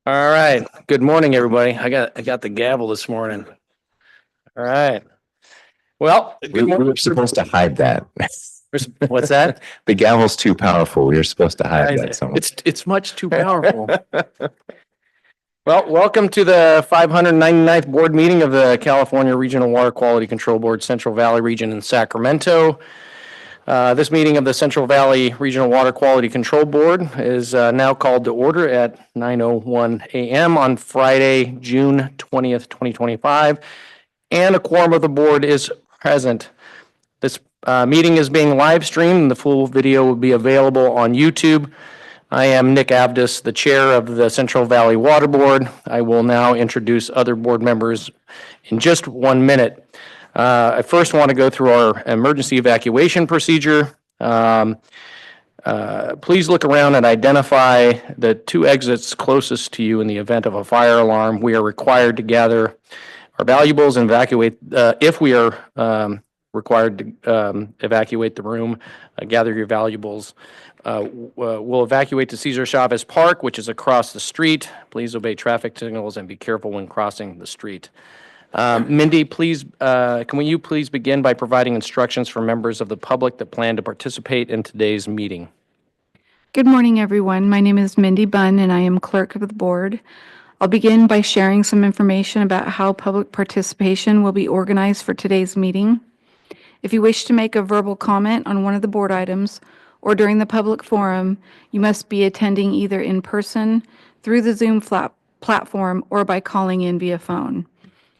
All right. Good morning, everybody. I got the gavel this morning. All right. Well, We were supposed to hide that. What's that? The gavel's too powerful. We were supposed to hide that somewhere. It's much too powerful. Well, welcome to the 599th board meeting of the California Regional Water Quality Control Board, Central Valley Region in Sacramento. This meeting of the Central Valley Regional Water Quality Control Board is now called to order at 9:01 a.m. on Friday, June 20th, 2025, and a quorum of the board is present. This meeting is being live streamed, and the full video will be available on YouTube. I am Nick Avdis, the chair of the Central Valley Water Board. I will now introduce other board members in just 1 minute. I first want to go through our emergency evacuation procedure. Please look around and identify the two exits closest to you in the event of a fire alarm. We are required to gather our valuables and evacuate. If we are required to evacuate the room, gather your valuables. We'll evacuate to Cesar Chavez Park, which is across the street. Please obey traffic signals and be careful when crossing the street. Mindy, please, can you please begin by providing instructions for members of the public that plan to participate in today's meeting? Good morning, everyone. My name is Mindy Bunn, and I am clerk of the board. I'll begin by sharing some information about how public participation will be organized for today's meeting. If you wish to make a verbal comment on one of the board items or during the public forum, you must be attending either in person, through the Zoom platform, or by calling in via phone.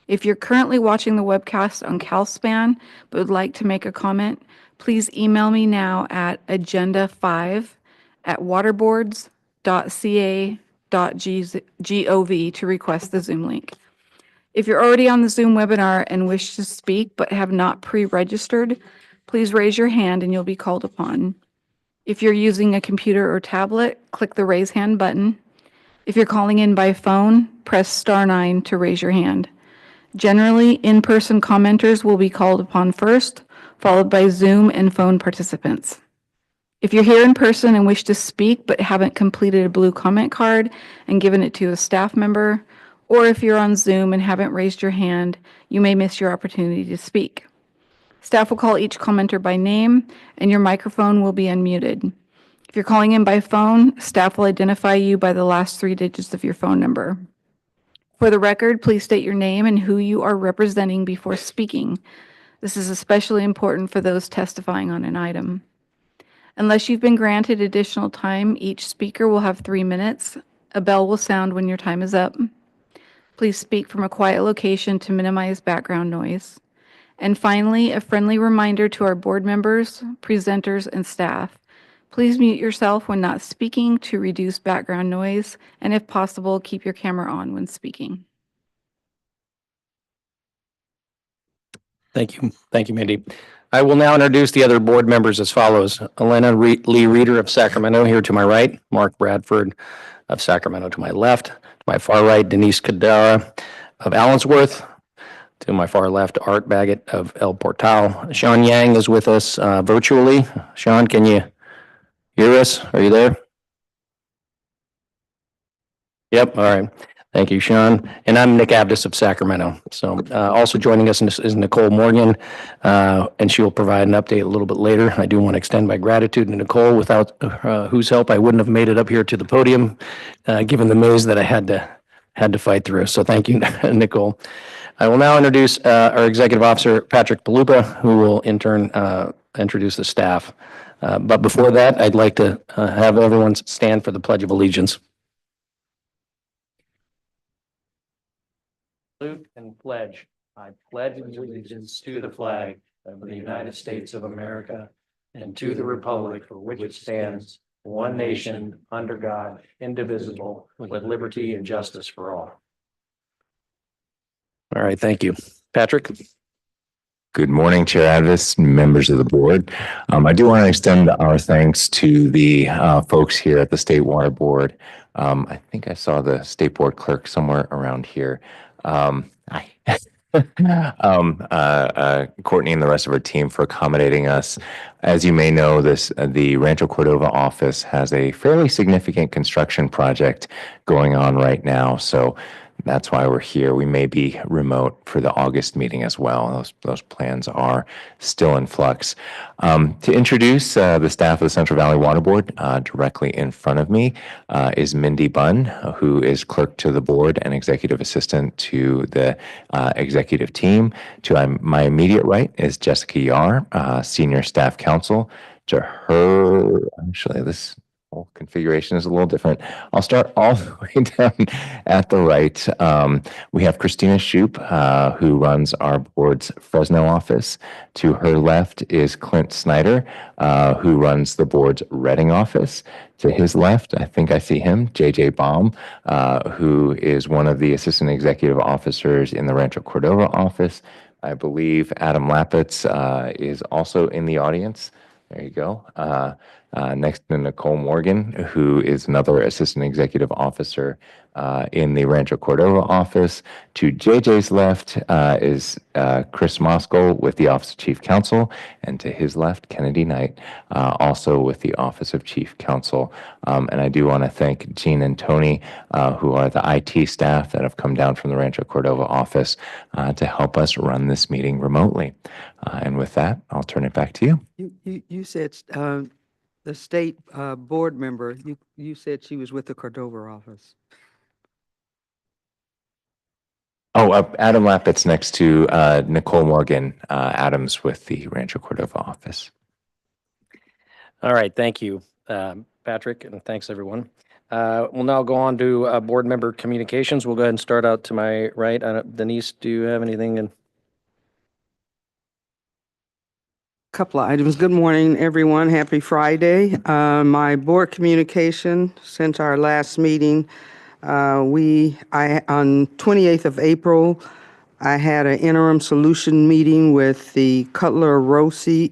If you're currently watching the webcast on CalSpan but would like to make a comment, please email me now at agenda5@waterboards.ca.gov to request the Zoom link. If you're already on the Zoom webinar and wish to speak but have not pre-registered, please raise your hand and you'll be called upon. If you're using a computer or tablet, click the raise hand button. If you're calling in by phone, press *9 to raise your hand. Generally, in-person commenters will be called upon first, followed by Zoom and phone participants. If you're here in person and wish to speak but haven't completed a blue comment card and given it to a staff member, or if you're on Zoom and haven't raised your hand, you may miss your opportunity to speak. Staff will call each commenter by name, and your microphone will be unmuted. If you're calling in by phone, staff will identify you by the last 3 digits of your phone number. For the record, please state your name and who you are representing before speaking. This is especially important for those testifying on an item. Unless you've been granted additional time, each speaker will have 3 minutes. A bell will sound when your time is up. Please speak from a quiet location to minimize background noise. And finally, a friendly reminder to our board members, presenters, and staff. Please mute yourself when not speaking to reduce background noise, and if possible, keep your camera on when speaking. Thank you. Thank you, Mindy. I will now introduce the other board members as follows. Elena Lee Reeder of Sacramento here to my right, Mark Bradford of Sacramento to my left, to my far right, Denise Cadara of Allensworth, to my far left, Art Baggett of El Portal. Sean Yang is with us virtually. Sean, can you hear us? Are you there? Yep. All right. Thank you, Sean. And I'm Nick Avdis of Sacramento. So also joining us is Nicole Morgan, and she will provide an update a little bit later. I do want to extend my gratitude to Nicole, without whose help I wouldn't have made it up here to the podium, given the maze that I had to fight through. So thank you, Nicole. I will now introduce our Executive Officer, Patrick Palupa, who will in turn introduce the staff. But before that, I'd like to have everyone stand for the Pledge of Allegiance. Salute and pledge. I pledge allegiance to the flag of the United States of America and to the republic for which it stands, one nation, under God, indivisible, with liberty and justice for all. All right, thank you. Patrick? Good morning, Chair Avdis, members of the board. I do want to extend our thanks to the folks here at the State Water Board. I think I saw the State Board clerk somewhere around here. Hi. Courtney and the rest of our team for accommodating us. As you may know, the Rancho Cordova office has a fairly significant construction project going on right now. So that's why we're here. We may be remote for the August meeting as well. Those plans are still in flux. To introduce the staff of the Central Valley Water Board, directly in front of me is Mindy Bunn, who is clerk to the board and executive assistant to the executive team. To my immediate right is Jessica Yar, senior staff counsel. To her, actually, this whole configuration is a little different. I'll start all the way down at the right. We have Christina Shoup, who runs our board's Fresno office. To her left is Clint Snyder, who runs the board's Reading office. To his left, I think I see him, JJ Baum, who is one of the assistant executive officers in the Rancho Cordova office. I believe Adam Lapitz is also in the audience. There you go. Next to Nicole Morgan, who is another assistant executive officer in the Rancho Cordova office. To JJ's left is Chris Moskal with the Office of Chief Counsel, and to his left, Kennedy Knight, also with the Office of Chief Counsel. And I do want to thank Jean and Tony, who are the IT staff that have come down from the Rancho Cordova office to help us run this meeting remotely. And with that, I'll turn it back to you. You said the state board member, you said she was with the Cordova office. Oh, Adam Lapitz next to Nicole Morgan, Adams with the Rancho Cordova office. All right, thank you, Patrick, and thanks, everyone. We'll now go on to board member communications. We'll go ahead and start out to my right. Denise, do you have anything? Couple of items. Good morning, everyone. Happy Friday. My board communication since our last meeting, on 28th of April, I had an interim solution meeting with the not Cutler Rossi,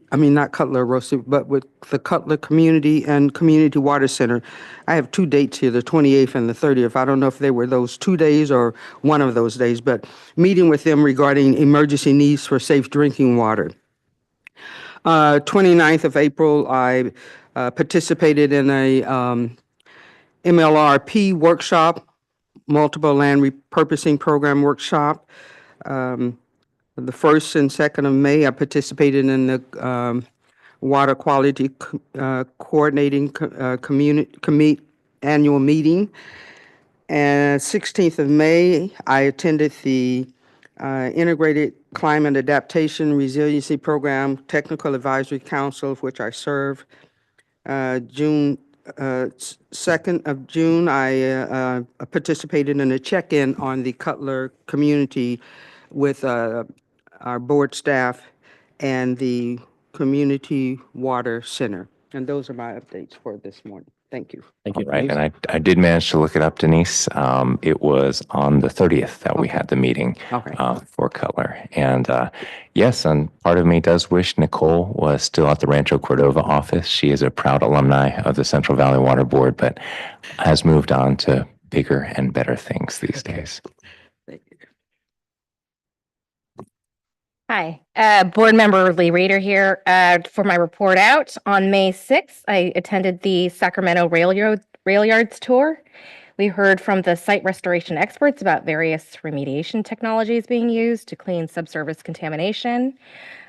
but with the Cutler Community and Community Water Center. I have two dates here, the 28th and the 30th. I don't know if they were those 2 days or one of those days, but meeting with them regarding emergency needs for safe drinking water. 29th of April, I participated in a MLRP workshop, multiple land repurposing program workshop. The 1st and 2nd of May, I participated in the water quality coordinating annual meeting. And 16th of May, I attended the Integrated Climate Adaptation Resiliency Program Technical Advisory Council, of which I serve. June 2nd of June, I participated in a check-in on the Cutler community with our board staff and the Community Water Center. And those are my updates for this morning. Thank you. Thank you. Right, and I did manage to look it up, Denise. It was on the 30th that we had the meeting for Cutler. And yes, and part of me does wish Nicole was still at the Rancho Cordova office. She is a proud alumni of the Central Valley Water Board, but has moved on to bigger and better things these days. Thank you. Hi, board member Lee Reeder here for my report out. On May 6th, I attended the Sacramento Rail Yards tour. We heard from the site restoration experts about various remediation technologies being used to clean subsurface contamination.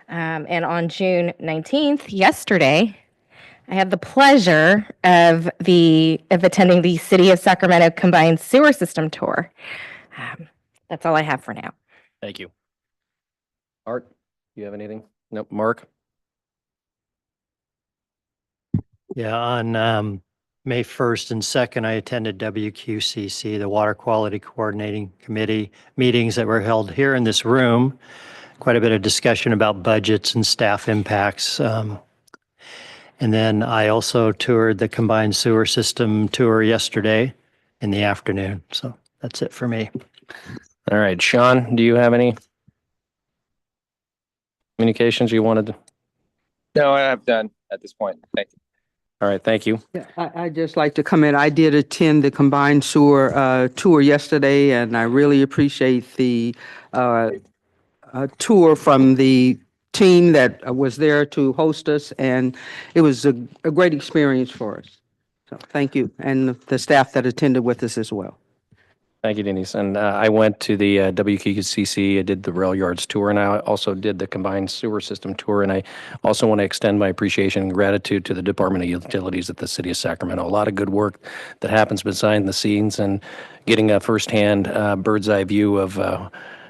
And on June 19th, yesterday, I had the pleasure of attending the City of Sacramento Combined Sewer System tour. That's all I have for now. Thank you. Art, do you have anything? Nope. Mark? Yeah, on May 1st and 2nd, I attended WQCC, the Water Quality Coordinating Committee meetings that were held here in this room. Quite a bit of discussion about budgets and staff impacts. And then I also toured the Combined Sewer System tour yesterday in the afternoon. So that's it for me. All right. Sean, do you have any communications you wanted to? No, I'm done at this point. Thank you. All right, thank you. Yeah, I'd just like to comment. I did attend the combined sewer tour yesterday, and I really appreciate the tour from the team that was there to host us, and it was a great experience for us. So thank you, and the staff that attended with us as well. Thank you, Denise. And I went to the WQCC. I did the rail yards tour, and I also did the combined sewer system tour. And I also want to extend my appreciation and gratitude to the Department of Utilities at the City of Sacramento. A lot of good work that happens behind the scenes, and getting a firsthand bird's eye view of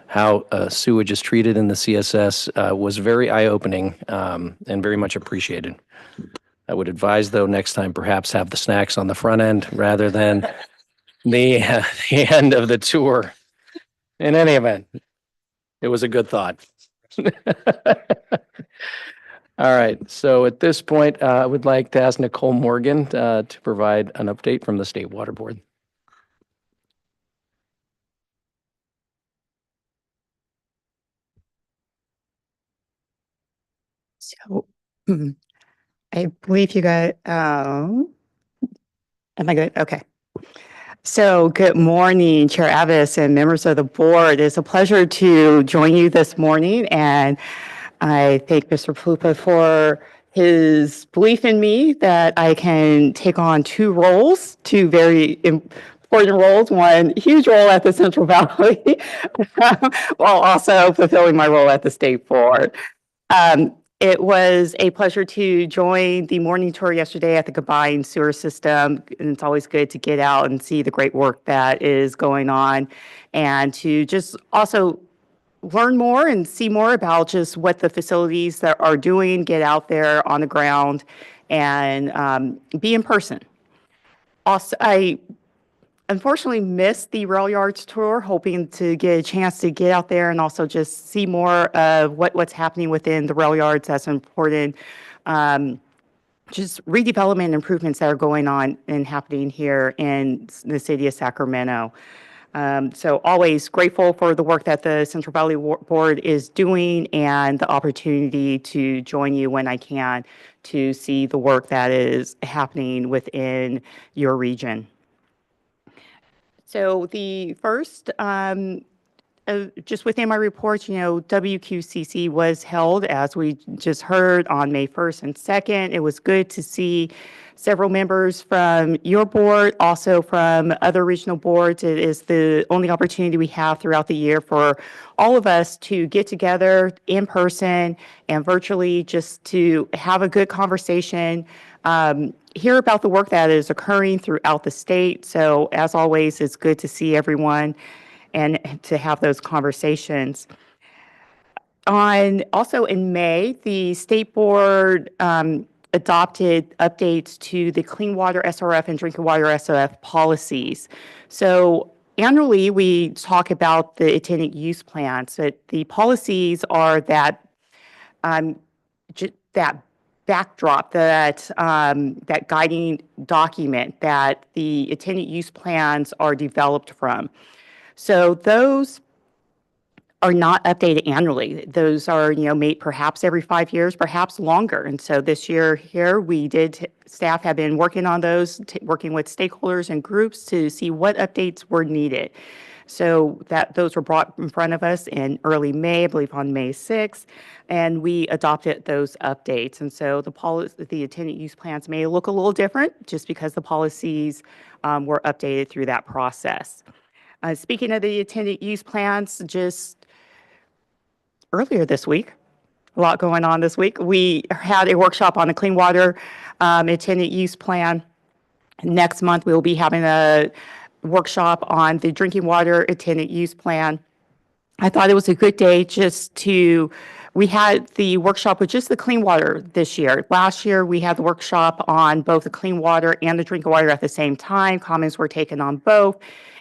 how sewage is treated in the CSS was very eye-opening and very much appreciated. I would advise, though, next time perhaps have the snacks on the front end rather than the end of the tour. In any event, it was a good thought. All right, so at this point, I would like to ask Nicole Morgan to provide an update from the State Water Board. So I believe you got, am I good? Okay. So good morning, Chair Abbas and members of the board. It's a pleasure to join you this morning, and I thank Mr. Plupa for his belief in me that I can take on two very important roles, one huge role at the Central Valley, while also fulfilling my role at the State Board. It was a pleasure to join the morning tour yesterday at the combined sewer system. And it's always good to get out and see the great work that is going on, and to just also learn more and see more about just what the facilities that are doing, get out there on the ground and be in person. Also, I unfortunately missed the rail yards tour, hoping to get a chance to get out there and also just see more of what's happening within the rail yards. That's important. Just redevelopment improvements that are going on and happening here in the city of Sacramento. So always grateful for the work that the Central Valley Board is doing and the opportunity to join you when I can to see the work that is happening within your region. So the first, just within my report, WQCC was held, as we just heard, on May 1st and 2nd. It was good to see several members from your board, also from other regional boards. It is the only opportunity we have throughout the year for all of us to get together in person and virtually just to have a good conversation, hear about the work that is occurring throughout the state. So as always, it's good to see everyone and to have those conversations. Also in May, the State Board adopted updates to the Clean Water SRF and Drinking Water SRF policies. So annually, we talk about the attendant use plans. But the policies are that that backdrop, that guiding document that the attendant use plans are developed from. So those are not updated annually. Those are, made perhaps every 5 years, perhaps longer. And so this year here, staff have been working on those, working with stakeholders and groups to see what updates were needed. So those were brought in front of us in early May, I believe on May 6th, and we adopted those updates. And so the attendant use plans may look a little different just because the policies were updated through that process. Speaking of the attendant use plans, just earlier this week, a lot going on this week, we had a workshop on the clean water attendant use plan. Next month, we will be having a workshop on the drinking water attendant use plan. I thought it was a good day we had the workshop with just the clean water this year. Last year, we had the workshop on both the clean water and the drinking water at the same time. Comments were taken on both.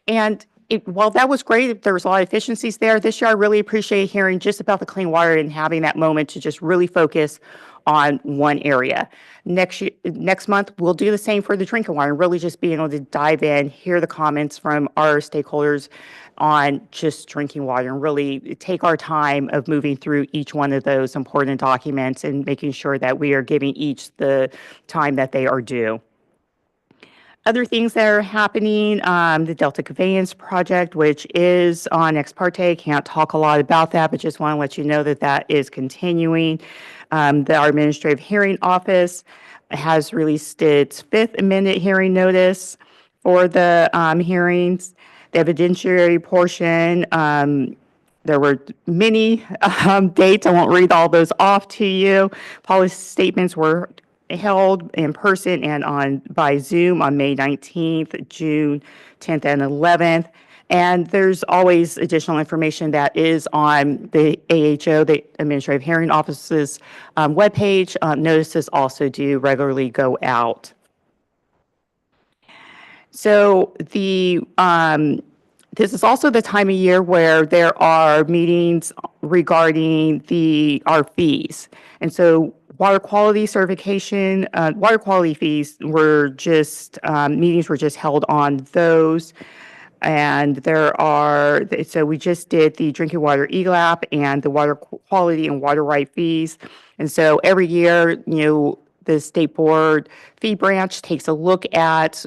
And while that was great, there was a lot of efficiencies there. This year, I really appreciate hearing just about the clean water and having that moment to just really focus on one area. Next month, we'll do the same for the drinking water, and really just being able to dive in, hear the comments from our stakeholders on just drinking water, and really take our time of moving through each one of those important documents and making sure that we are giving each the time that they are due. Other things that are happening, the Delta Conveyance Project, which is on ex parte, can't talk a lot about that, but just want to let you know that that is continuing. Our Administrative Hearing Office has released its 5th amended hearing notice for the hearings. The evidentiary portion, there were many dates. I won't read all those off to you. Policy statements were held in person and by Zoom on May 19th, June 10th, and 11th. And there's always additional information that is on the AHO, the Administrative Hearing Office's webpage. Notices also do regularly go out. So this is also the time of year where there are meetings regarding our fees. And so water quality certification, water quality fees were just, meetings were just held on those. And so we just did the drinking water EGLAP and the water quality and water right fees. And so every year, the state board fee branch takes a look at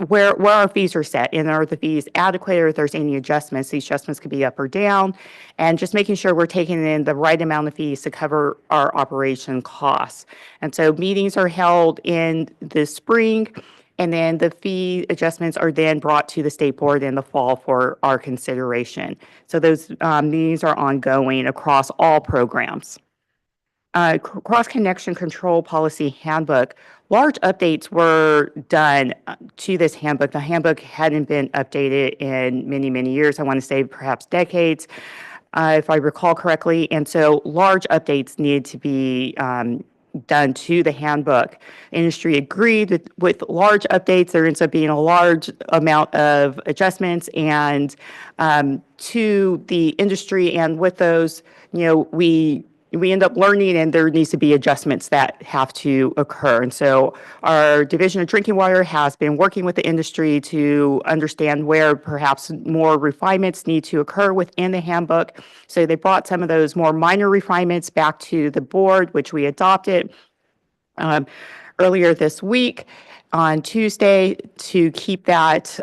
where our fees are set, and are the fees adequate, or if there's any adjustments. These adjustments could be up or down, and just making sure we're taking in the right amount of fees to cover our operation costs. And so meetings are held in the spring, and then the fee adjustments are then brought to the state board in the fall for our consideration. So those meetings are ongoing across all programs. Cross-connection control policy handbook. Large updates were done to this handbook. The handbook hadn't been updated in many, many years. I want to say perhaps decades, if I recall correctly. And so large updates needed to be done to the handbook. Industry agreed with large updates. There ends up being a large amount of adjustments and to the industry. And with those, we end up learning, and there needs to be adjustments that have to occur. And so our Division of Drinking Water has been working with the industry to understand where perhaps more refinements need to occur within the handbook. So they brought some of those more minor refinements back to the board, which we adopted earlier this week on Tuesday, to keep that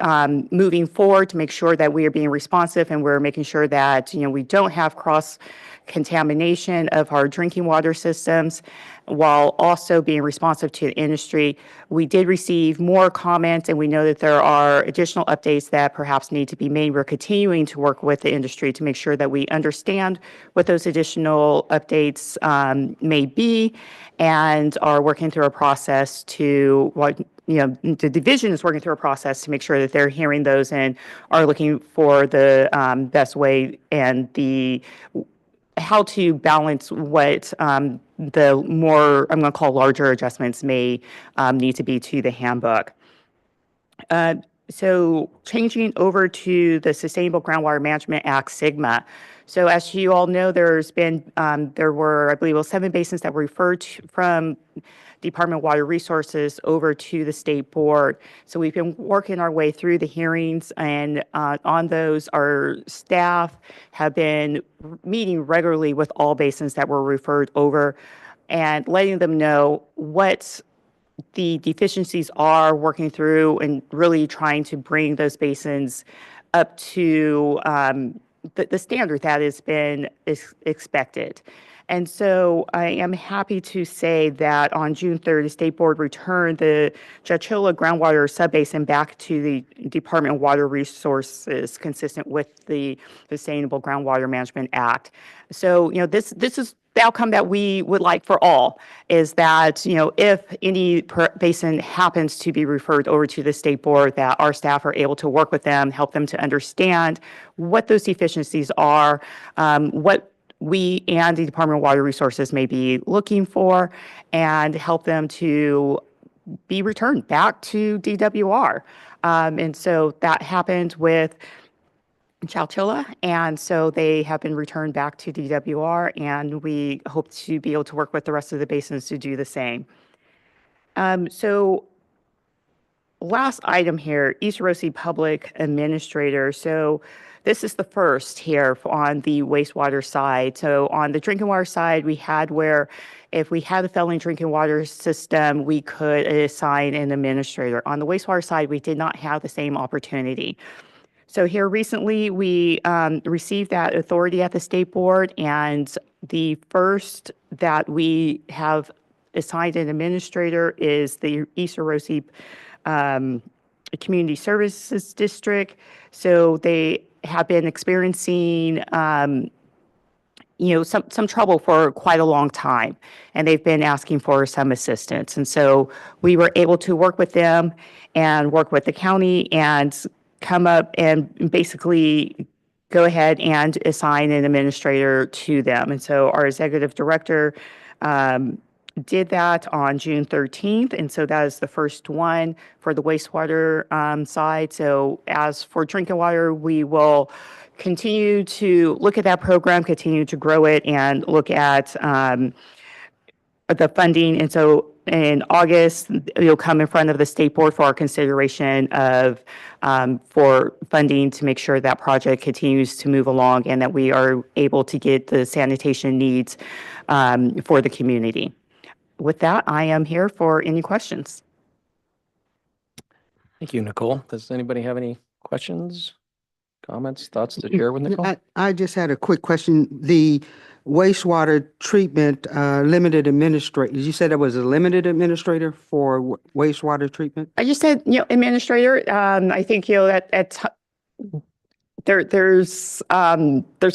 moving forward, to make sure that we are being responsive and we're making sure that we don't have cross contamination of our drinking water systems, while also being responsive to the industry. We did receive more comments, and we know that there are additional updates that perhaps need to be made. We're continuing to work with the industry to make sure that we understand what those additional updates may be, and are working through a process the division is working through a process to make sure that they're hearing those and are looking for the best way and how to balance what the more, I'm going to call larger adjustments may need to be to the handbook. So changing over to the Sustainable Groundwater Management Act, SGMA. So as you all know, there were, I believe, 7 basins that were referred to from Department of Water Resources over to the state board. So we've been working our way through the hearings, and on those, our staff have been meeting regularly with all basins that were referred over and letting them know what the deficiencies are, working through and really trying to bring those basins up to the standard that has been expected. And so I am happy to say that on June 3rd, the State Board returned the Chowchilla groundwater subbasin back to the Department of Water Resources, consistent with the Sustainable Groundwater Management Act. So, this is the outcome that we would like for all, is that, if any basin happens to be referred over to the State Board, that our staff are able to work with them, help them to understand what those deficiencies are, what we and the Department of Water Resources may be looking for, and help them to be returned back to DWR. And so that happened with Chowchilla, and so they have been returned back to DWR, and we hope to be able to work with the rest of the basins to do the same. So last item here, East Rossi Public Administrator. So this is the first here on the wastewater side. So on the drinking water side, we had where if we had a failing drinking water system, we could assign an administrator. On the wastewater side, we did not have the same opportunity. So here recently, we received that authority at the state board, and the first that we have assigned an administrator is the East Arosi Community Services District. So they have been experiencing, some trouble for quite a long time, and they've been asking for some assistance. And so we were able to work with them and work with the county and come up and basically go ahead and assign an administrator to them. And so our executive director did that on June 13th. And so that is the first one for the wastewater side. So as for drinking water, we will continue to look at that program, continue to grow it, and look at the funding. And so in August, you'll come in front of the state board for our consideration of for funding to make sure that project continues to move along and that we are able to get the sanitation needs for the community. With that, I am here for any questions. Thank you, Nicole. Does anybody have any questions, comments, thoughts to share with Nicole? I just had a quick question. The wastewater treatment limited administrator, you said there was a limited administrator for wastewater treatment? I just said, administrator. I think, there's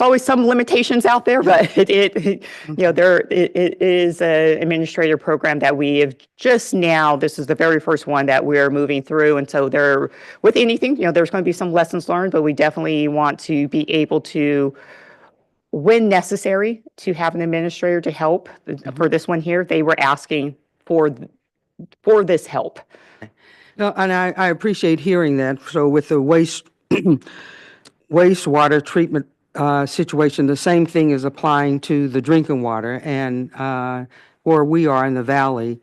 always some limitations out there, but it is an administrator program that we have just now. This is the very first one that we're moving through, and so with anything, there's going to be some lessons learned, but we definitely want to be able to, when necessary, to have an administrator to help. For this one here, they were asking for this help. No, and I appreciate hearing that. So with the wastewater treatment situation, the same thing is applying to the drinking water. And where we are in the valley,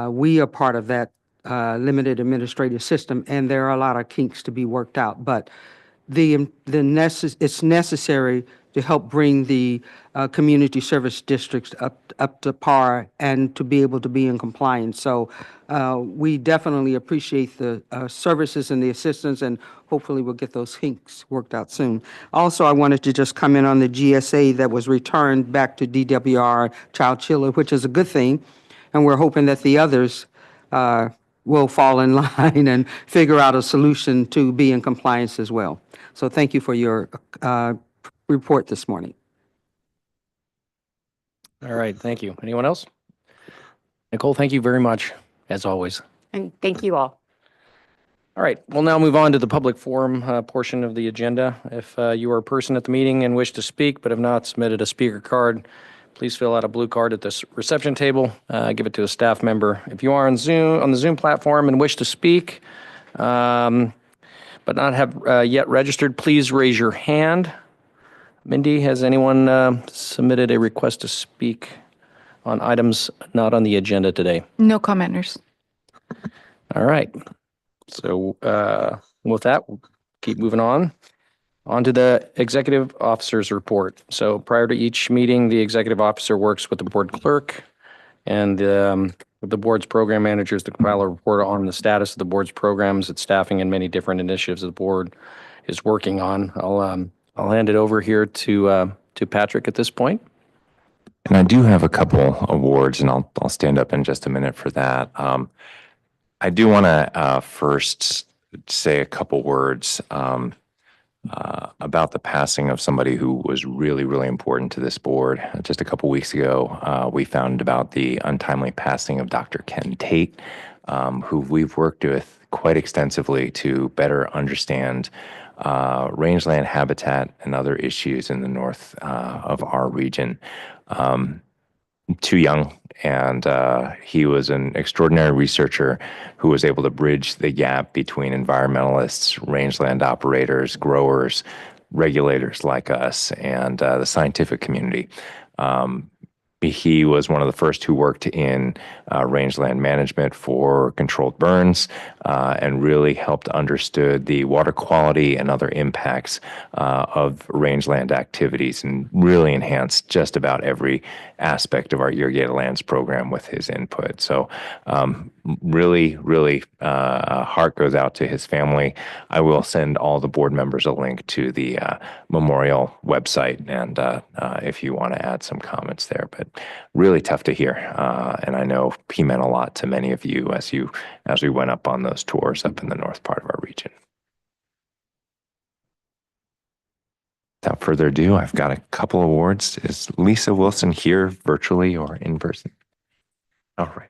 we are part of that limited administrative system, and there are a lot of kinks to be worked out. But it's necessary to help bring the community service districts up to par and to be able to be in compliance. So we definitely appreciate the services and the assistance, and hopefully we'll get those kinks worked out soon. Also, I wanted to just comment on the GSA that was returned back to DWR Child Chiller, which is a good thing, and we're hoping that the others will fall in line and figure out a solution to be in compliance as well. So thank you for your report this morning. All right, thank you. Anyone else? Nicole, thank you very much, as always. And thank you all. All right, we'll now move on to the public forum portion of the agenda. If you are a person at the meeting and wish to speak but have not submitted a speaker card, please fill out a blue card at this reception table. Give it to a staff member. If you are on the Zoom platform and wish to speak, but not have yet registered, please raise your hand. Mindy, has anyone submitted a request to speak on items not on the agenda today? No commenters. All right. So with that, we'll keep moving on. On to the executive officer's report. So prior to each meeting, the executive officer works with the board clerk and with the board's program managers to compile a report on the status of the board's programs, its staffing, and many different initiatives the board is working on. I'll hand it over here to Patrick at this point. And I do have a couple awards, and I'll stand up in just a minute for that. I do want to first say a couple words about the passing of somebody who was really, really important to this board. Just a couple weeks ago, we found about the untimely passing of Dr. Ken Tate, who we've worked with quite extensively to better understand rangeland habitat and other issues in the north of our region. Too young, and he was an extraordinary researcher who was able to bridge the gap between environmentalists, rangeland operators, growers, regulators like us, and the scientific community. He was one of the first who worked in rangeland management for controlled burns and really helped understood the water quality and other impacts of rangeland activities and really enhanced just about every aspect of our irrigated lands program with his input. So really, heart goes out to his family. I will send all the board members a link to the memorial website, and if you want to add some comments there. But really tough to hear, and I know he meant a lot to many of you as we went up on those tours up in the north part of our region. Without further ado, I've got a couple awards. Is Lisa Wilson here virtually or in person? All right.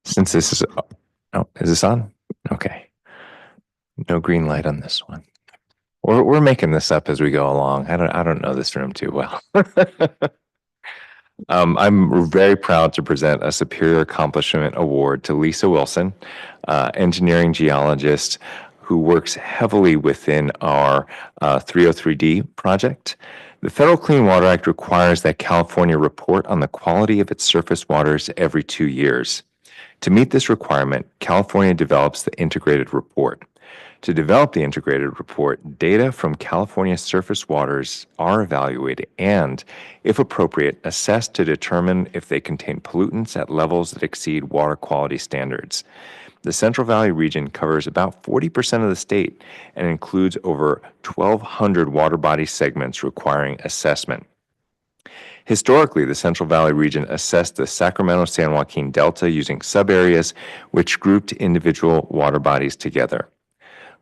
Since this is, oh, is this on? Okay. No green light on this one. We're making this up as we go along. I don't know this room too well. I'm very proud to present a Superior Accomplishment Award to Lisa Wilson, engineering geologist who works heavily within our 303D project. The Federal Clean Water Act requires that California report on the quality of its surface waters every 2 years. To meet this requirement, California develops the integrated report. To develop the integrated report, data from California's surface waters are evaluated and, if appropriate, assessed to determine if they contain pollutants at levels that exceed water quality standards. The Central Valley region covers about 40% of the state and includes over 1,200 water body segments requiring assessment. Historically, the Central Valley region assessed the Sacramento-San Joaquin Delta using subareas, which grouped individual water bodies together.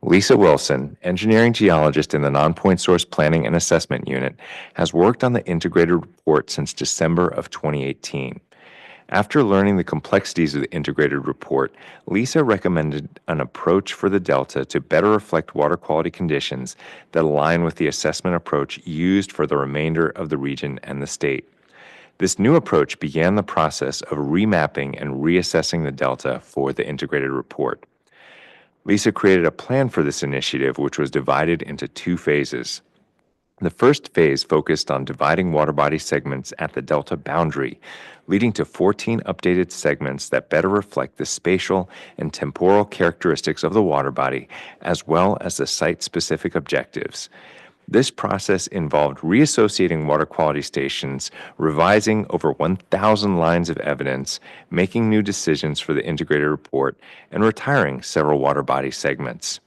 Lisa Wilson, engineering geologist in the Non-Point Source Planning and Assessment Unit, has worked on the integrated report since December of 2018. After learning the complexities of the integrated report, Lisa recommended an approach for the Delta to better reflect water quality conditions that align with the assessment approach used for the remainder of the region and the state. This new approach began the process of remapping and reassessing the Delta for the integrated report. Lisa created a plan for this initiative, which was divided into 2 phases. The first phase focused on dividing water body segments at the Delta boundary, leading to 14 updated segments that better reflect the spatial and temporal characteristics of the water body, as well as the site-specific objectives. This process involved reassociating water quality stations, revising over 1,000 lines of evidence, making new decisions for the integrated report, and retiring several water body segments.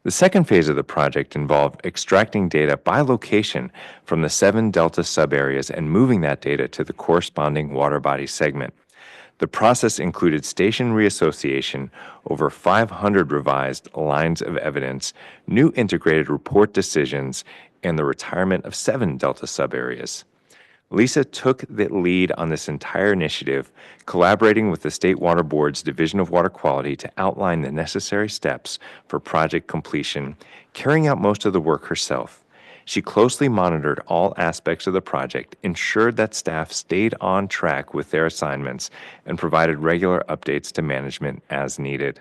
The second phase of the project involved extracting data by location from the 7 Delta subareas and moving that data to the corresponding water body segment. The process included station reassociation, over 500 revised lines of evidence, new integrated report decisions, and the retirement of 7 Delta subareas. Lisa took the lead on this entire initiative, collaborating with the State Water Board's Division of Water Quality to outline the necessary steps for project completion, carrying out most of the work herself. She closely monitored all aspects of the project, ensured that staff stayed on track with their assignments, and provided regular updates to management as needed.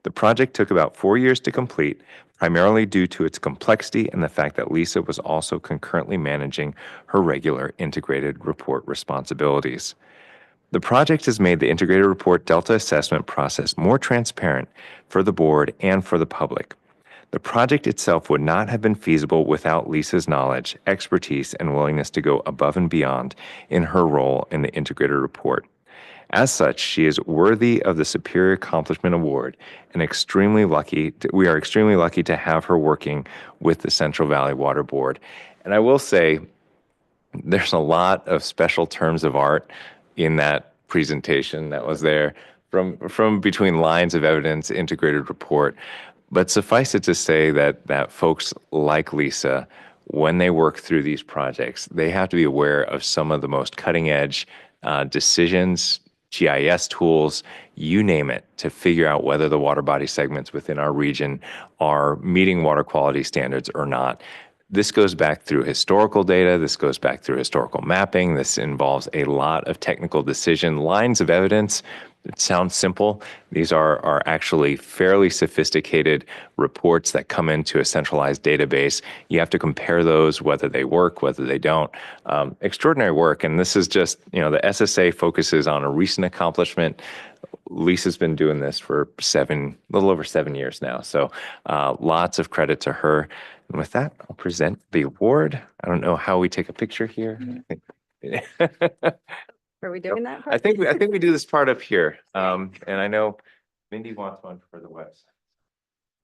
The project took about 4 years to complete, primarily due to its complexity and the fact that Lisa was also concurrently managing her regular integrated report responsibilities. The project has made the integrated report Delta assessment process more transparent for the board and for the public. The project itself would not have been feasible without Lisa's knowledge, expertise, and willingness to go above and beyond in her role in the integrated report. As such, she is worthy of the Superior Accomplishment Award and we are extremely lucky to have her working with the Central Valley Water Board. And I will say, there's a lot of special terms of art in that presentation that was there from between lines of evidence, integrated report. But suffice it to say that folks like Lisa, when they work through these projects, they have to be aware of some of the most cutting edge decisions, GIS tools, you name it, to figure out whether the water body segments within our region are meeting water quality standards or not. This goes back through historical data. This goes back through historical mapping. This involves a lot of technical decision, lines of evidence. It sounds simple. These are actually fairly sophisticated reports that come into a centralized database. You have to compare those, whether they work, whether they don't. Extraordinary work. And this is just, the SSA focuses on a recent accomplishment. Lisa's been doing this for a little over 7 years now. So lots of credit to her. And with that, I'll present the award. I don't know how we take a picture here. Are we doing that? I think we do this part up here. And I know Mindy wants one for the website.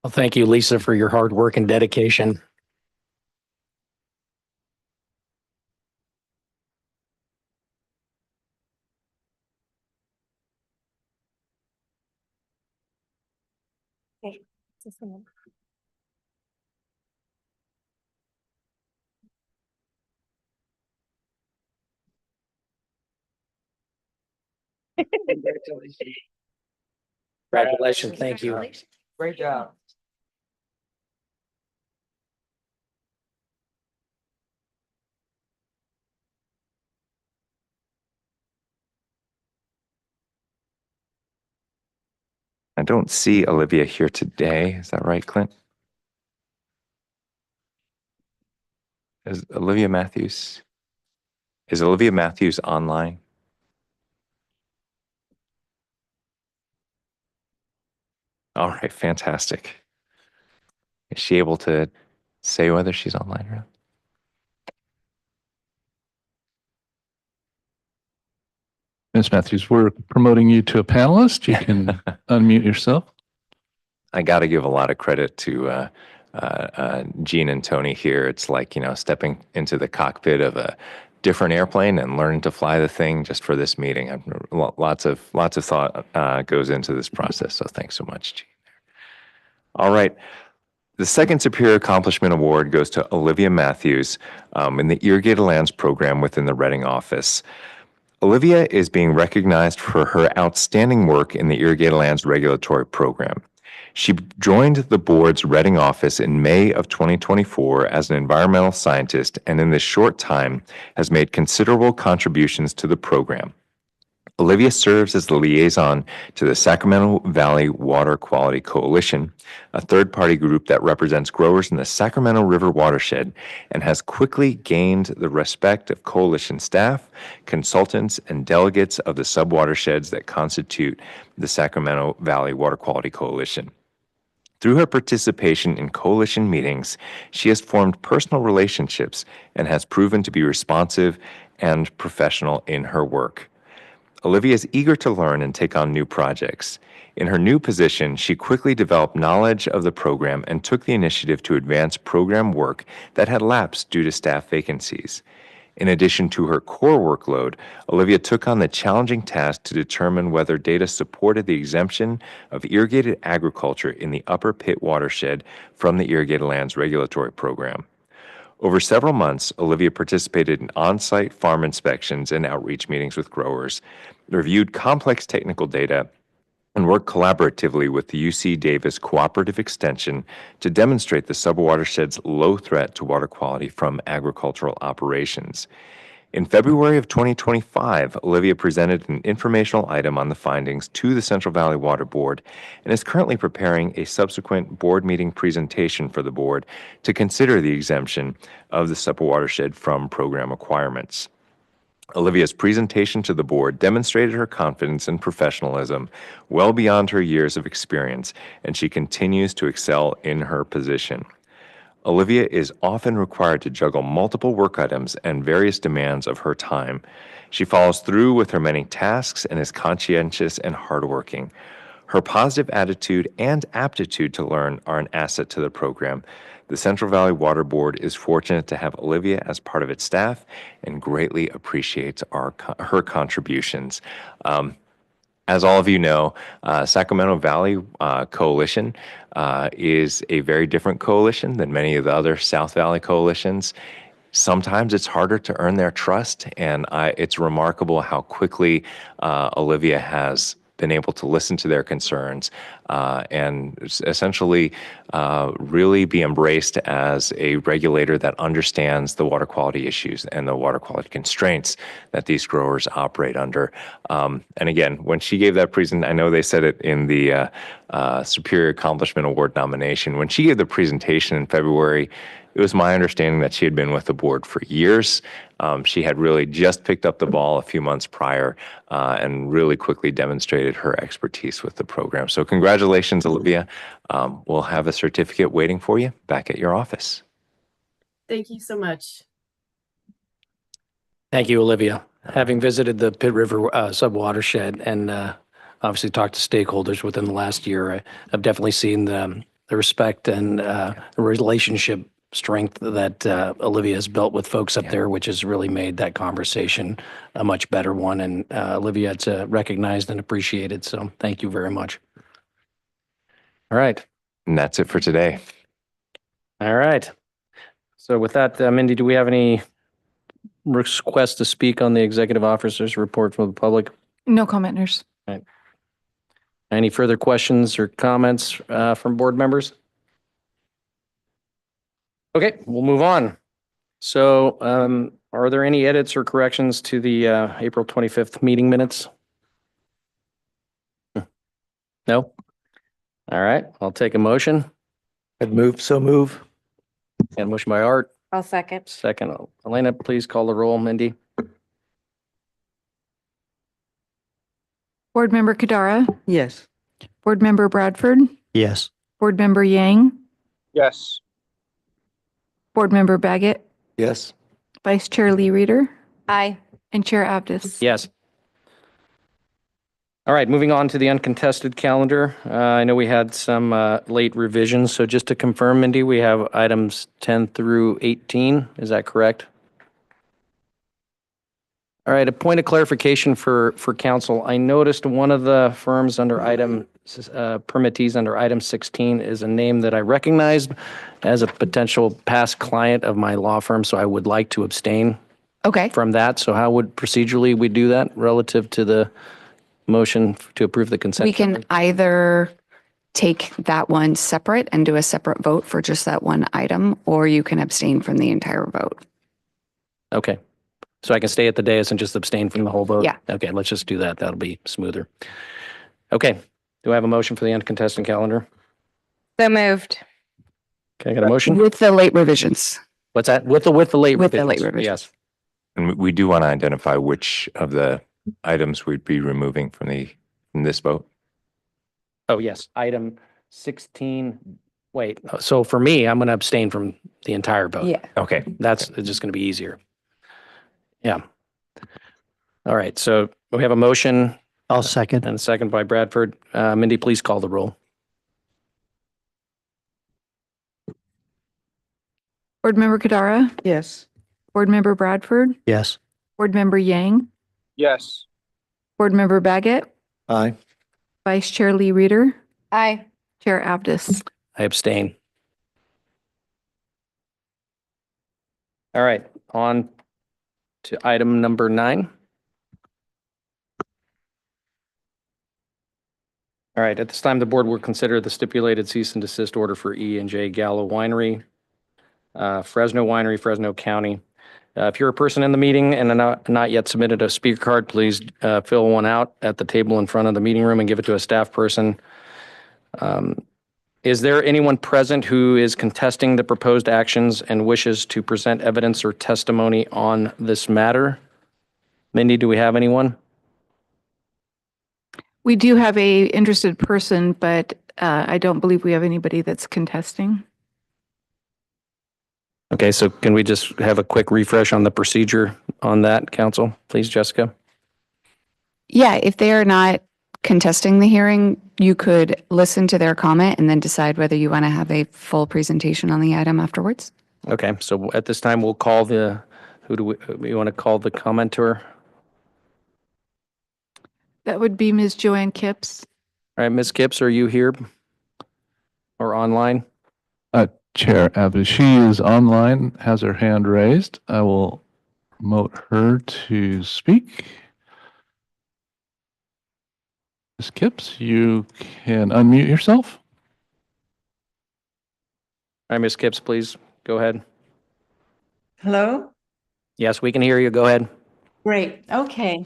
Well, thank you, Lisa, for your hard work and dedication. Congratulations. Thank you. Great job. I don't see Olivia here today. Is that right, Clint? Is Olivia Matthews online? All right, fantastic. Is she able to say whether she's online or not? Ms. Matthews, we're promoting you to a panelist. You can unmute yourself. I got to give a lot of credit to Gene and Tony here. It's like, stepping into the cockpit of a different airplane and learning to fly the thing just for this meeting. Lots of thought goes into this process. So thanks so much, Gene. All right. The second Superior Accomplishment Award goes to Olivia Matthews in the Irrigated Lands program within the Reading office. Olivia is being recognized for her outstanding work in the Irrigated Lands Regulatory Program. She joined the board's Reading office in May of 2024 as an environmental scientist, and in this short time has made considerable contributions to the program. Olivia serves as the liaison to the Sacramento Valley Water Quality Coalition, a third-party group that represents growers in the Sacramento River watershed and has quickly gained the respect of coalition staff, consultants, and delegates of the subwatersheds that constitute the Sacramento Valley Water Quality Coalition. Through her participation in coalition meetings, she has formed personal relationships and has proven to be responsive and professional in her work. Olivia is eager to learn and take on new projects. In her new position, she quickly developed knowledge of the program and took the initiative to advance program work that had lapsed due to staff vacancies. In addition to her core workload, Olivia took on the challenging task to determine whether data supported the exemption of irrigated agriculture in the Upper Pitt watershed from the Irrigated Lands Regulatory Program. Over several months, Olivia participated in on-site farm inspections and outreach meetings with growers, reviewed complex technical data, and worked collaboratively with the UC Davis Cooperative Extension to demonstrate the subwatershed's low threat to water quality from agricultural operations. In February of 2025, Olivia presented an informational item on the findings to the Central Valley Water Board and is currently preparing a subsequent board meeting presentation for the board to consider the exemption of the subwatershed from program requirements. Olivia's presentation to the board demonstrated her confidence and professionalism well beyond her years of experience, and she continues to excel in her position. Olivia is often required to juggle multiple work items and various demands of her time. She follows through with her many tasks and is conscientious and hardworking. Her positive attitude and aptitude to learn are an asset to the program. The Central Valley Water Board is fortunate to have Olivia as part of its staff and greatly appreciates her contributions. As all of you know, Sacramento Valley Coalition is a very different coalition than many of the other South Valley coalitions. Sometimes it's harder to earn their trust, and it's remarkable how quickly Olivia has been able to listen to their concerns and essentially really be embraced as a regulator that understands the water quality issues and the water quality constraints that these growers operate under. And again, when she gave that presentation, I know they said it in the Superior Accomplishment Award nomination. When she gave the presentation in February, it was my understanding that she had been with the board for years. She had really just picked up the ball a few months prior and really quickly demonstrated her expertise with the program. So congratulations, Olivia. We'll have a certificate waiting for you back at your office. Thank you so much. Thank you, Olivia. Having visited the Pitt River sub-watershed and obviously talked to stakeholders within the last year, I've definitely seen the respect and the relationship strength that Olivia has built with folks up there, which has really made that conversation a much better one. And Olivia, it's recognized and appreciated. So thank you very much. All right. And that's it for today. All right. So with that, Mindy, do we have any requests to speak on the executive officer's report from the public? No commenters. Any further questions or comments from board members? Okay, we'll move on. So are there any edits or corrections to the April 25th meeting minutes? No? All right, I'll take a motion. I'd move, so move. And motion by Art, I'll second. second. Elena, please call the roll. Mindy? Board Member Kadara, Yes. Board Member Bradford, Yes. Board Member Yang, Yes. Board Member Baggett, Yes. Vice Chair Lee Reader, Aye. and Chair Abdus. Yes. All right, moving on to the uncontested calendar. I know we had some late revisions, so just to confirm, Mindy, we have items 10 through 18. Is that correct? All right, a point of clarification for council. I noticed one of the firms under permittees under item 16 is a name that I recognized as a potential past client of my law firm, so I would like to abstain Okay. from that. So how would procedurally we do that relative to the motion to approve the consent? We can either take that one separate and do a separate vote for just that one item, or you can abstain from the entire vote. Okay. So I can stay at the dais and just abstain from the whole vote? Yeah. Okay, let's just do that. That'll be smoother. Okay. Do I have a motion for the uncontested calendar? So moved. Okay, I got a motion? With the late revisions. What's that? With the late With the late revisions? revisions. Yes. And we do want to identify which of the items we'd be removing from this vote. Oh, yes. Item 16. Wait, so for me, I'm going to abstain from the entire vote. Yeah. Okay. That's just going to be easier. Yeah. All right. So we have a motion I'll second. and a second by Bradford. Mindy, please call the roll. Board Member Kadara, Yes. Board Member Bradford, Yes. Board Member Yang, Yes. Board Member Baggett, Aye. Vice Chair Lee Reader, Aye. Chair Abdus. I abstain. All right. On to item number 9. All right. At this time, the board will consider the stipulated cease and desist order for E&J Gallo Winery, Fresno Winery, Fresno County. If you're a person in the meeting and not yet submitted a speaker card, please fill one out at the table in front of the meeting room and give it to a staff person. Is there anyone present who is contesting the proposed actions and wishes to present evidence or testimony on this matter? Mindy, do we have anyone? We do have a interested person, but I don't believe we have anybody that's contesting. Okay, so can we just have a quick refresh on the procedure on that, council, please, Jessica? Yeah, if they are not contesting the hearing, you could listen to their comment and then decide whether you want to have a full presentation on the item afterwards. Okay, so at this time, we'll call who do we want to call the commenter? That would be Ms. Joanne Kipps. All right, Ms. Kipps, are you here or online? Chair Abdus, she is online, has her hand raised. I will promote her to speak. Ms. Kipps, you can unmute yourself. All right, Ms. Kipps, please go ahead. Hello? Yes, we can hear you. Go ahead. Great. Okay.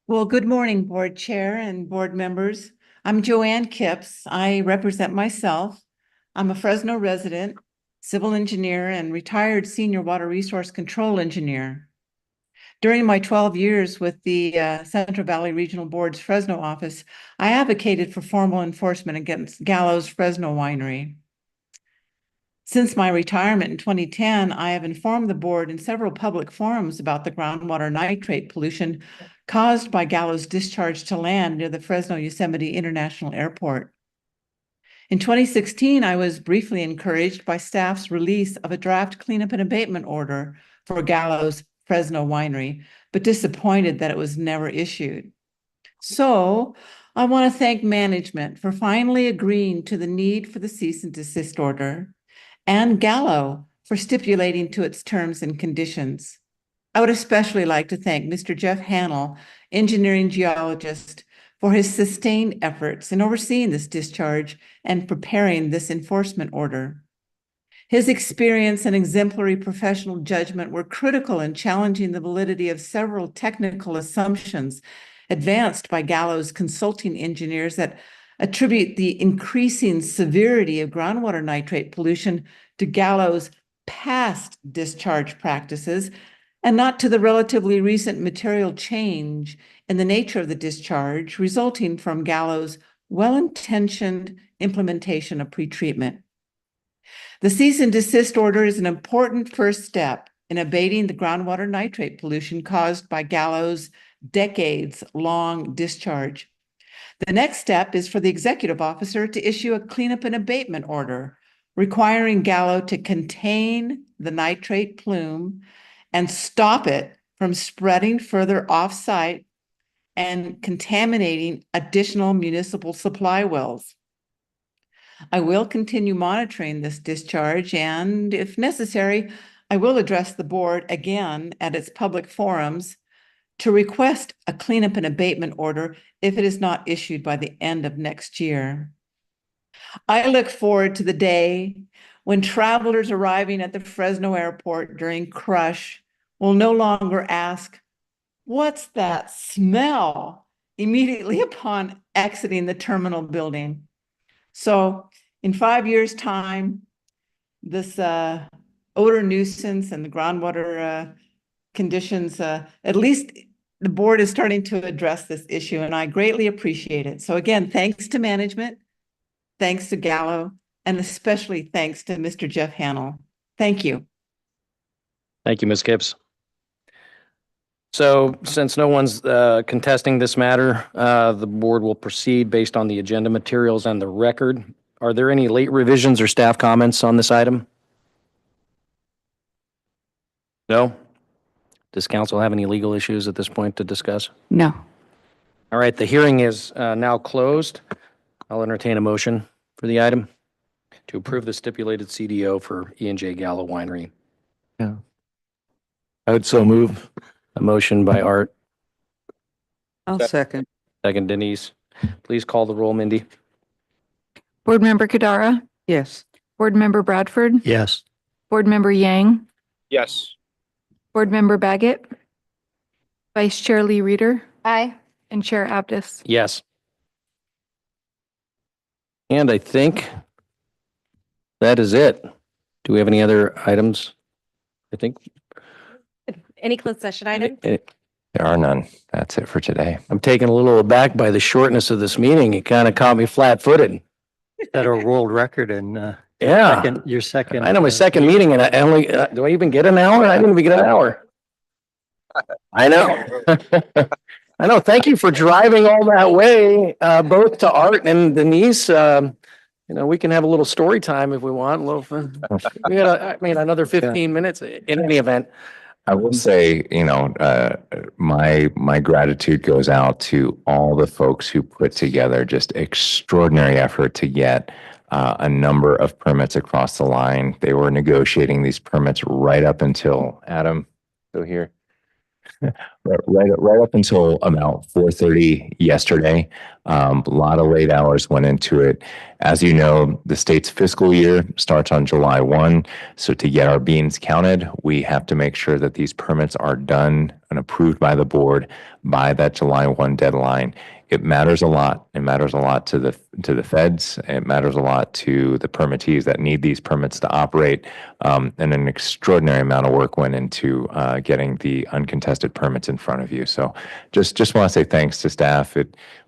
Well, good morning, Board Chair and board members. I'm Joanne Kipps. I represent myself. I'm a Fresno resident, civil engineer, and retired senior water resource control engineer. During my 12 years with the Central Valley Regional Board's Fresno office, I advocated for formal enforcement against Gallows Fresno Winery. Since my retirement in 2010, I have informed the board in several public forums about the groundwater nitrate pollution caused by Gallows discharge to land near the Fresno Yosemite International Airport. In 2016, I was briefly encouraged by staff's release of a draft cleanup and abatement order for Gallows Fresno Winery, but disappointed that it was never issued. So I want to thank management for finally agreeing to the need for the cease and desist order, and Gallo for stipulating to its terms and conditions. I would especially like to thank Mr. Jeff Hannell, engineering geologist, for his sustained efforts in overseeing this discharge and preparing this enforcement order. His experience and exemplary professional judgment were critical in challenging the validity of several technical assumptions advanced by Gallo's consulting engineers that attribute the increasing severity of groundwater nitrate pollution to Gallo's past discharge practices and not to the relatively recent material change in the nature of the discharge resulting from Gallo's well-intentioned implementation of pretreatment. The cease and desist order is an important first step in abating the groundwater nitrate pollution caused by Gallo's decades-long discharge. The next step is for the executive officer to issue a cleanup and abatement order requiring Gallo to contain the nitrate plume and stop it from spreading further off-site and contaminating additional municipal supply wells. I will continue monitoring this discharge and, if necessary, I will address the board again at its public forums to request a cleanup and abatement order if it is not issued by the end of next year. I look forward to the day when travelers arriving at the Fresno airport during crush will no longer ask, "What's that smell?" immediately upon exiting the terminal building. So in 5 years' time, this odor nuisance and the groundwater conditions, at least the board is starting to address this issue, and I greatly appreciate it. So again, thanks to management, thanks to Gallo, and especially thanks to Mr. Jeff Hannell. Thank you. Thank you, Ms. Kipps. So since no one's contesting this matter, the board will proceed based on the agenda materials and the record. Are there any late revisions or staff comments on this item? No? Does council have any legal issues at this point to discuss? No. All right, the hearing is now closed. I'll entertain a motion for the item to approve the stipulated CDO for E&J Gallo Winery. Yeah. I would so move. A motion by Art, I'll second. second Denise. Please call the roll, Mindy. Board Member Kadara, Yes. Board Member Bradford, Yes. Board Member Yang, Yes. Board Member Baggett, Vice Chair Lee Reeder, Aye. and Chair Abdus. Yes. And I think that is it. Do we have any other items? I think Any closed session item? There are none. That's it for today. I'm taken a little aback by the shortness of this meeting. It kind of caught me flat-footed. Set a world record in Yeah. your second. I know my second meeting and I only, do I even get an hour? I didn't even get an hour. I know. I know. Thank you for driving all that way, both to Art and Denise. We can have a little story time if we want. A little fun. We got, another 15 minutes in any event. I will say, my gratitude goes out to all the folks who put together just extraordinary effort to get a number of permits across the line. They were negotiating these permits right up until Adam, go here. Right up until about 4:30 yesterday. A lot of late hours went into it. As you know, the state's fiscal year starts on July 1. So to get our beans counted, we have to make sure that these permits are done and approved by the board by that July 1 deadline. It matters a lot. It matters a lot to the feds. It matters a lot to the permittees that need these permits to operate. And an extraordinary amount of work went into getting the uncontested permits in front of you. So just want to say thanks to staff.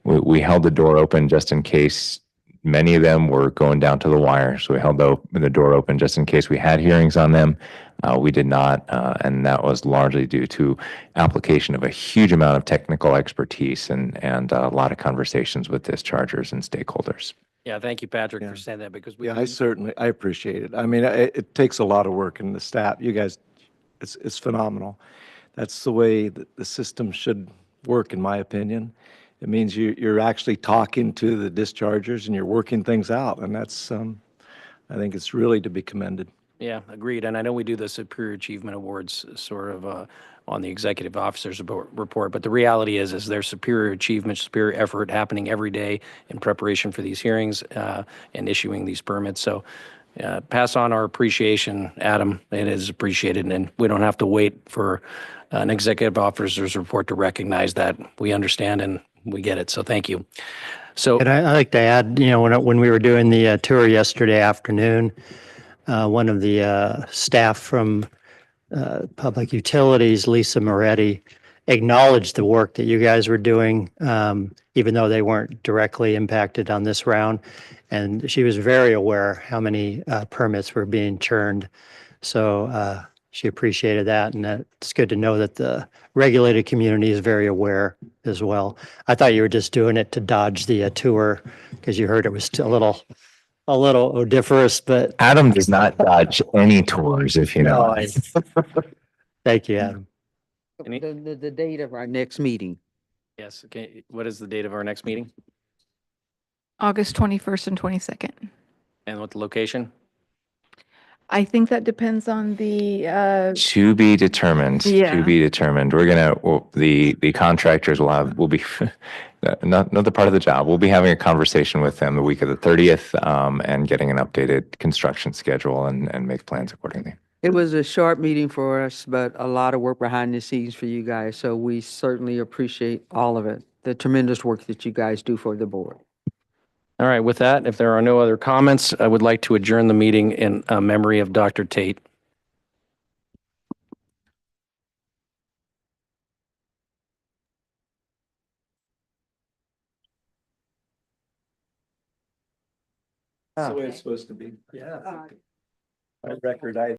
We held the door open just in case many of them were going down to the wire. So we held the door open just in case we had hearings on them. We did not, and that was largely due to application of a huge amount of technical expertise and a lot of conversations with dischargers and stakeholders. Yeah, thank you, Patrick, Yeah. for saying that because we. Yeah, I appreciate it. I mean, it takes a lot of work and the staff, you guys, it's phenomenal. That's the way that the system should work, in my opinion. It means you're actually talking to the dischargers and you're working things out. And that's, I think it's really to be commended. Yeah, agreed. And I know we do the Superior Achievement Awards sort of on the executive officer's report, but the reality is there's superior achievement, superior effort happening every day in preparation for these hearings and issuing these permits. So pass on our appreciation, Adam. It is appreciated, and we don't have to wait for an executive officer's report to recognize that. We understand and we get it. So thank you. So And I'd like to add, when we were doing the tour yesterday afternoon, one of the staff from Public Utilities, Lisa Moretti, acknowledged the work that you guys were doing, even though they weren't directly impacted on this round. And she was very aware how many permits were being churned. So she appreciated that. And it's good to know that the regulated community is very aware as well. I thought you were just doing it to dodge the tour because you heard it was a little odoriferous, but Adam does not dodge any tours, if you know. thank you, Adam. The date of our next meeting. yes, okay. What is the date of our next meeting August 21st and 22nd. and what the location? I think that depends on the, To be determined. Yeah. To be determined. The contractors will be not the part of the job. We'll be having a conversation with them the week of the 30th and getting an updated construction schedule and make plans accordingly. It was a short meeting for us, but a lot of work behind the scenes for you guys. So we certainly appreciate all of it, the tremendous work that you guys do for the board. All right, with that, if there are no other comments, I would like to adjourn the meeting in memory of Dr. Tate. That's the way it's supposed to be. Yeah. My record,